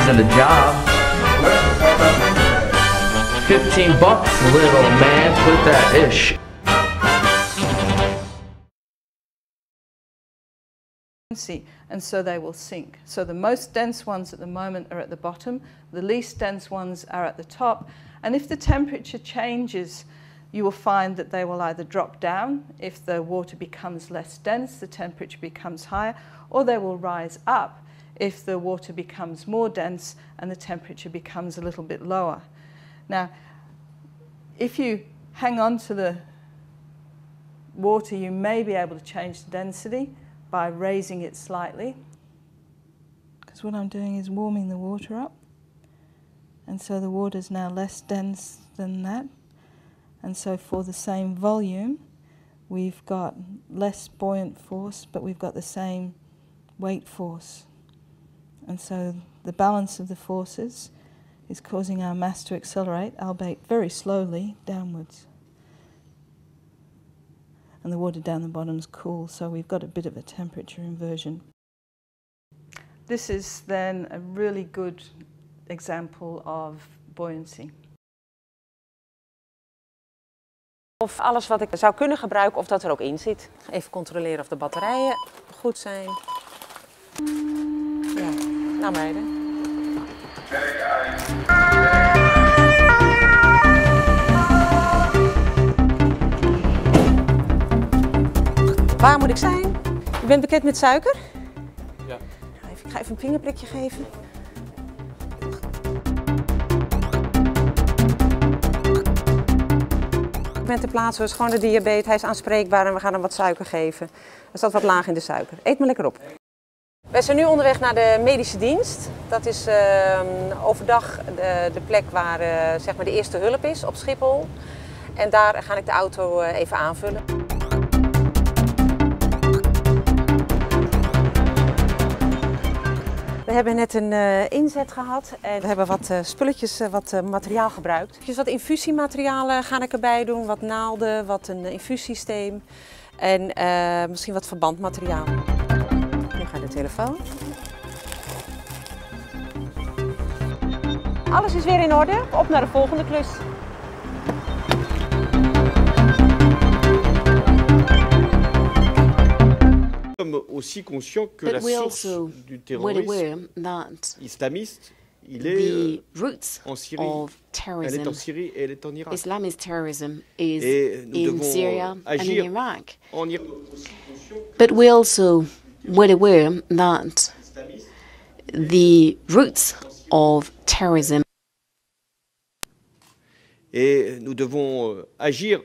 isn't a job. $15, little man, put that ish. And so they will sink. So the most dense ones at the moment are at the bottom, the least dense ones are at the top, and if the temperature changes, you will find that they will either drop down. If the water becomes less dense, the temperature becomes higher, or they will rise up if the water becomes more dense and the temperature becomes a little bit lower. Now, if you hang on to the water, you may be able to change the density by raising it slightly. Because what I'm doing is warming the water up. And so the water is now less dense than that. And so for the same volume, we've got less buoyant force, but we've got the same weight force. And so the balance of the forces is causing our mass to accelerate, albeit very slowly, downwards. And the water down the bottom is cool, so we've got a bit of a temperature inversion. This is then a really good example of buoyancy. Of alles wat ik zou kunnen gebruiken, of dat er ook in zit. Even controleren of de batterijen goed zijn. Ja, nou meiden. Waar moet ik zijn? Je bent bekend met suiker? Ja. Ik ga even een vingerprikje geven. Met de plaats is gewoon de diabetes, hij is aanspreekbaar en we gaan hem wat suiker geven. Er staat wat laag in de suiker. Eet maar lekker op. Wij zijn nu onderweg naar de medische dienst. Dat is overdag de plek waar zeg maar de eerste hulp is op Schiphol. En daar ga ik de auto even aanvullen. We hebben net een inzet gehad en we hebben wat spulletjes, wat materiaal gebruikt. Dus wat infusiematerialen ga ik erbij doen, wat naalden, wat een infuussysteem en misschien wat verbandmateriaal. Nu gaat de telefoon. Alles is weer in orde, op naar de volgende klus. Aussi conscient que la source du terrorisme islamiste, il est en Syrie. Elle est en Syrie et elle est en Irak. Islamist terrorism is in Syria and in Iraq. But we're also well aware that the roots of terrorism. Et nous devons agir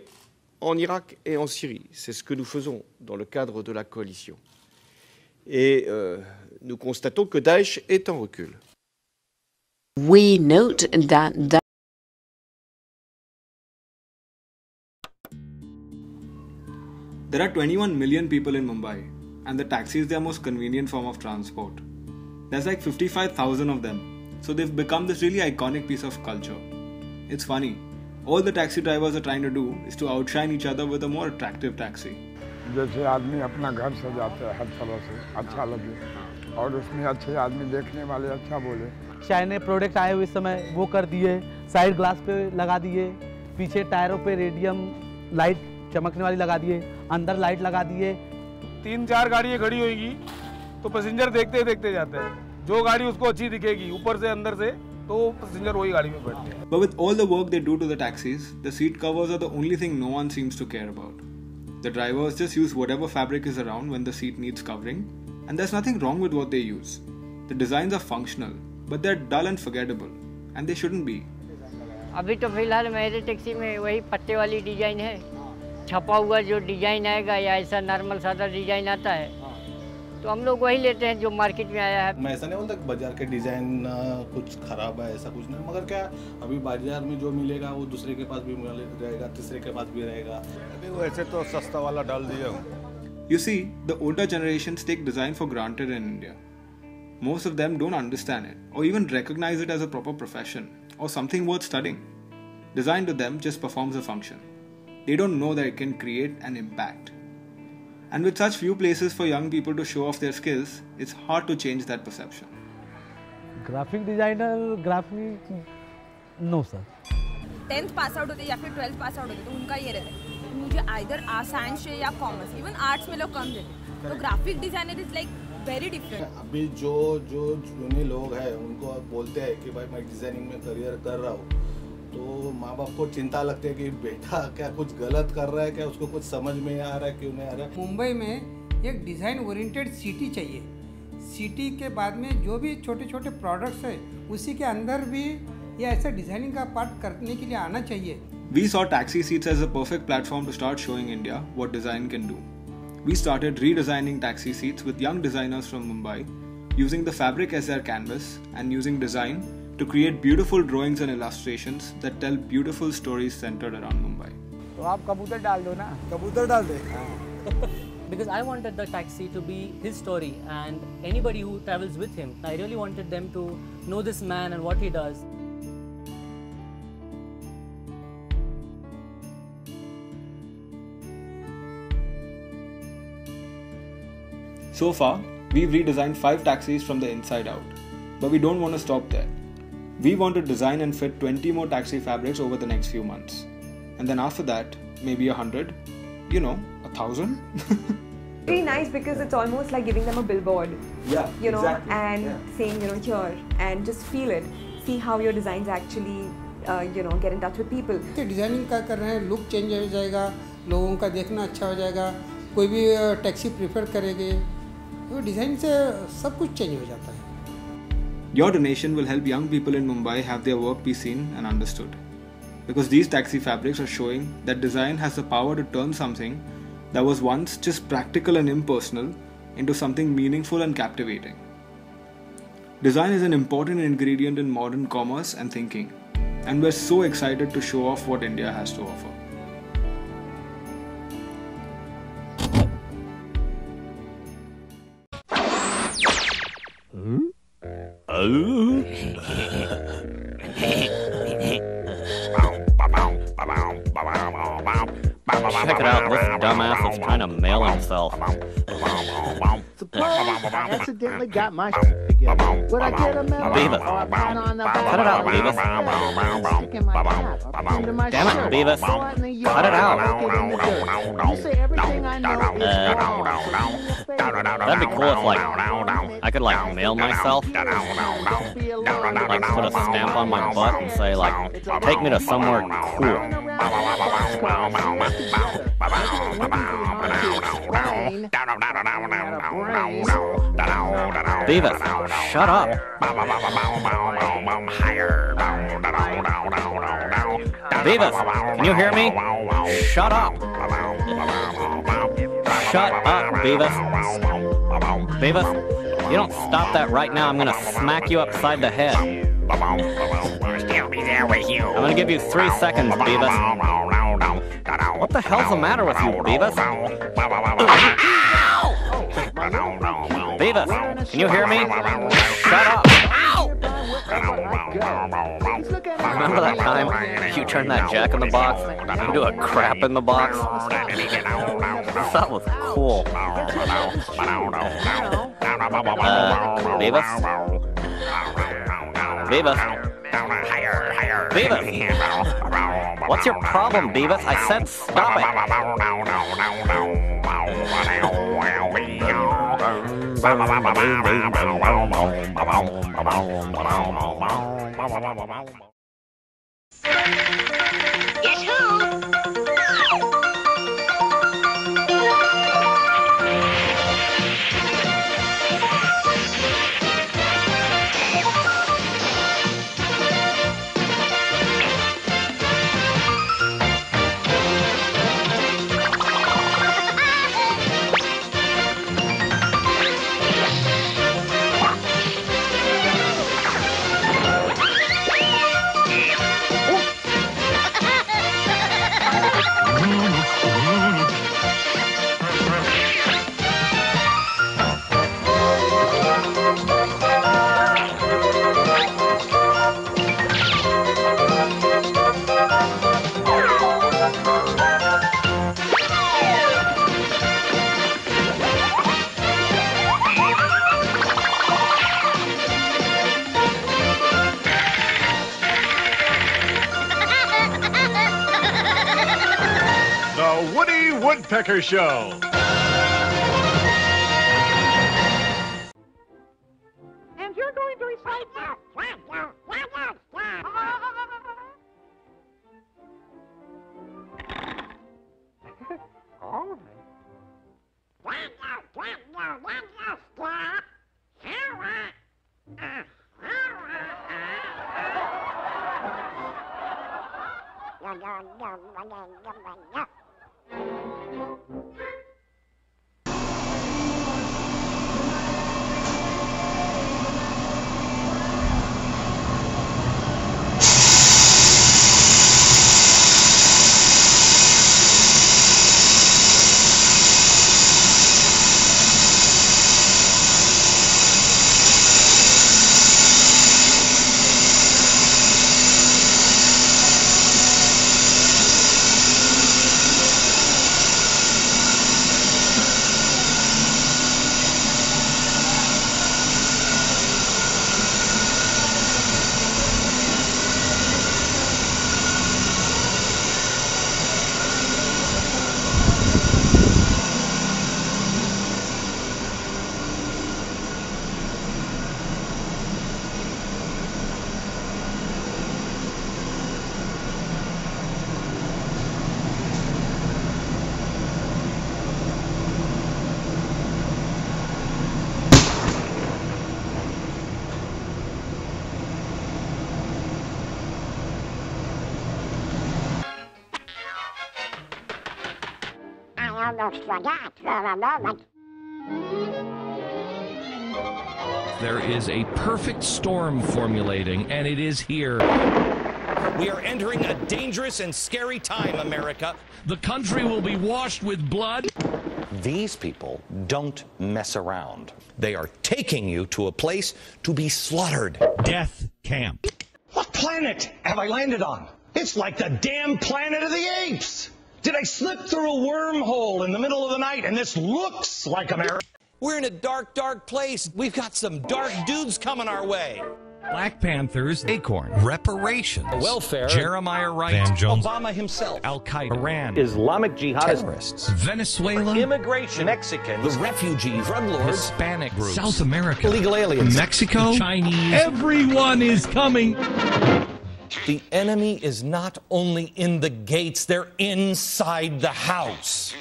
en Irak et en Syrie. C'est ce que nous faisons dans le cadre de la coalition. Et nous constatons que Daesh est en recul. We note that There are 21 million people in Mumbai, and the taxi is their most convenient form of transport. There's like 55,000 of them, so they've become this really iconic piece of culture. It's funny, all the taxi drivers are trying to do is to outshine each other with a more attractive taxi. जैसे आदमी अपना घर सजाता है हर तरह से अच्छा लगे और उसमें अच्छे आदमी देखने वाले अच्छा बोले। चाइना प्रोडक्ट आए हुए इस समय वो कर दिए, साइड ग्लास पे लगा दिए, पीछे टायरों पे रेडियम लाइट चमकने वाली लगा दिए, अंदर लाइट लगा दिए। 3-4 गाड़ियाँ खड़ी होगी तो पैसेंजर देखते देखते जाते हैं, जो गाड़ी उसको अच्छी दिखेगी ऊपर से अंदर से तो पैसेंजर वही गाड़ी में बैठते हैं। But with all the work they do to the taxis, the seat covers are the only thing no one seems to care about. The drivers just use whatever fabric is around when the seat needs covering, and there's nothing wrong with what they use. The designs are functional, but they're dull and forgettable, and they shouldn't be. अभी तो फिलहाल मेरे taxi में वही पत्ते वाली design है, छपा हुआ जो डिजाइन आएगा या ऐसा नॉर्मल सादा डिजाइन आता है तो हम लोग वही लेते हैं जो मार्केट में आया है। मैं ऐसा नहीं बोलता बाजार के डिजाइन कुछ खराब है, ऐसा कुछ नहीं, मगर क्या अभी बाजार में जो मिलेगा वो दूसरे के पास भी रहेगा, तीसरे के पास भी रहेगा। अभी वैसे तो सस्ता वाला डाल दिया हूँ। You see, the older generations take design for granted in India. Most of them don't understand it or even recognize it as a proper profession or something worth studying. Design to them just performs a function. They don't know that it can create an impact. And with such few places for young people to show off their skills, it's hard to change that perception. Graphic designer graphic no sir 10th pass out होते या फिर 12th पास out होते तो उनका ये रहता है तो मुझे आइदर साइंस या कॉमर्स, इवन आर्ट्स में लोग कम देते, तो graphic designer is like very different. अभी जो जूने लोग हैं उनको बोलते हैं कि भाई मैं डिजाइनिंग में करियर कर रहा हूँ, तो माँ बाप को चिंता लगती है कि बेटा क्या कुछ गलत कर रहा है, क्या उसको कुछ समझ में आ रहा है, क्यों नहीं आ रहा है। मुंबई में एक डिज़ाइन ओरिएंटेड सिटी चाहिए। सिटी के बाद में जो भी छोटे छोटे प्रोडक्ट्स है उसी के अंदर भी ये ऐसा डिजाइनिंग का पार्ट करने के लिए आना चाहिए। We saw taxi seats as a perfect platform to start showing India what design can do. We started redesigning taxi seats with young designers from Mumbai, using the fabric as their canvas and using design to create beautiful drawings and illustrations that tell beautiful stories centered around Mumbai. तो आप कबूतर डाल दो ना, कबूतर डाल दे। Because I wanted the taxi to be his story and anybody who travels with him. I really wanted them to know this man and what he does. So far, we've redesigned 5 taxis from the inside out. But we don't want to stop there. We want to design and fit 20 more taxi fabrics over the next few months. And then after that, maybe 100, 1,000. Very nice because it's almost like giving them a billboard. Yeah, exactly. And saying, here, and just feel it. See how your designs actually, get in touch with people. Designing का कर रहे हैं, look change हो जाएगा, लोगों का देखना अच्छा हो जाएगा, कोई भी टैक्सी प्रेफर करेंगे, तो डिजाइन से सब कुछ चेंज हो जाता है। Your donation will help young people in Mumbai have their work be seen and understood. Because these taxi fabrics are showing that design has the power to turn something that was once just practical and impersonal into something meaningful and captivating. Design is an important ingredient in modern commerce and thinking, and we're so excited to show off what India has to offer. Check it out, this dumbass is trying to mail himself. I accidentally got my shit together. Would I get a medal? Beavis. Or a pen on the back? Cut it out, Beavis. Stick in my cap. Or into my Damn it, shirt. Beavis. Or in the yard. Cut it out. Stick it in the dirt. You say everything I know is wrong. That'd be cool if, I could, mail myself. Put a stamp on my butt and say, take me to somewhere cool. Beavis, shut up. Beavis, can you hear me? Shut up. Shut up, Beavis. Beavis, if you don't stop that right now, I'm gonna smack you upside the head. Still be there with you. I'm gonna give you 3 seconds, Beavis. What the hell's the matter with you, Beavis? Beavis, can you hear me? Shut up! Remember that time you turned that jack in the box into a crap in the box? That was cool. Beavis? Beavis? Beavis! What's your problem, Beavis? I said stop it! Guess who? Woodpecker Show. And you're going to recite that. All right. There is a perfect storm formulating, and it is here. We are entering a dangerous and scary time, America. The country will be washed with blood. These people don't mess around. They are taking you to a place to be slaughtered. Death camp. What planet have I landed on? It's like the damn Planet of the Apes. Did I slip through a wormhole in the middle of the night and this looks like America? We're in a dark, dark place. We've got some dark dudes coming our way. Black Panthers, Acorn, reparations, welfare, Jeremiah Wright, Van Jones, Obama himself, Al-Qaeda, Iran, Islamic jihadists, terrorists, Venezuela, immigration, Mexicans, the refugees, drug lords, Hispanic groups, South America, illegal aliens, Mexico, Chinese. Everyone is coming. The enemy is not only in the gates, they're inside the house.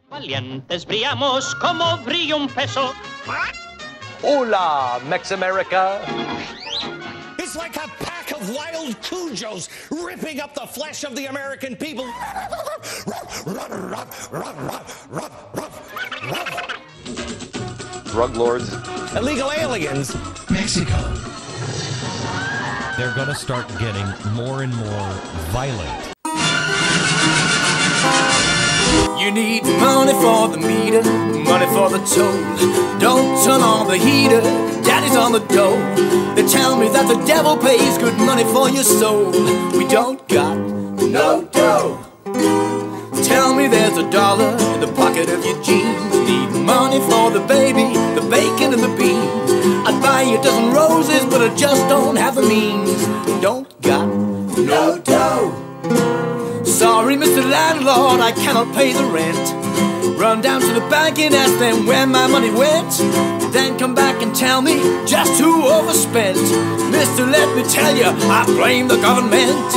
Valientes brillamos como brilla un peso. Hola, Mex-America. It's like a pack of wild cujos ripping up the flesh of the American people. Drug lords, illegal aliens, Mexico. They're going to start getting more and more violent. You need money for the meter, money for the toll. Don't turn on the heater, daddy's on the door. They tell me that the devil pays good money for your soul. We don't got no dough. Tell me there's $1 in the pocket of your jeans. Need money for the baby, the bacon and the beans. I'd buy you a dozen roses, but I just don't have the means. Don't got no dough. Sorry, Mr. Landlord, I cannot pay the rent. Run down to the bank and ask them where my money went. Then come back and tell me just who overspent. Mister, let me tell you, I blame the government.